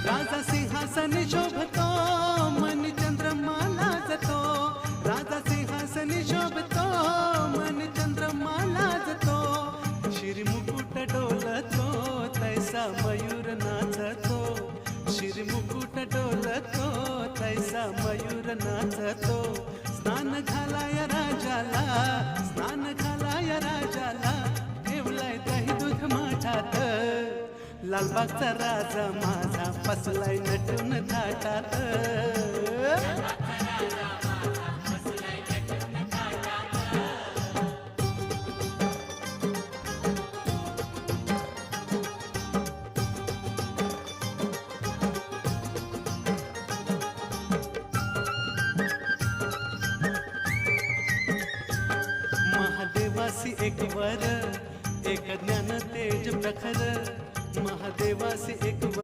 राजा सिंहासन शोभतो मन चंद्रमा लाजतो, राजा सिंहासन शोभतो मन चंद्रमा लाजतो, शिरमुकुट डोलतो तैसा मयूर नाचतो, शिरमुकुट डोलतो तैसा मयूर नाचतो, स्नान घालाया राजाला, स्नान घालाया राजाला, ठेवलाय दही दूध माठात, लालबागचा राजा माझा बसलाय नटून थाटात. महादेवासी एक वर, एक ज्ञान तेज प्रखर, महादेवासी एक वर.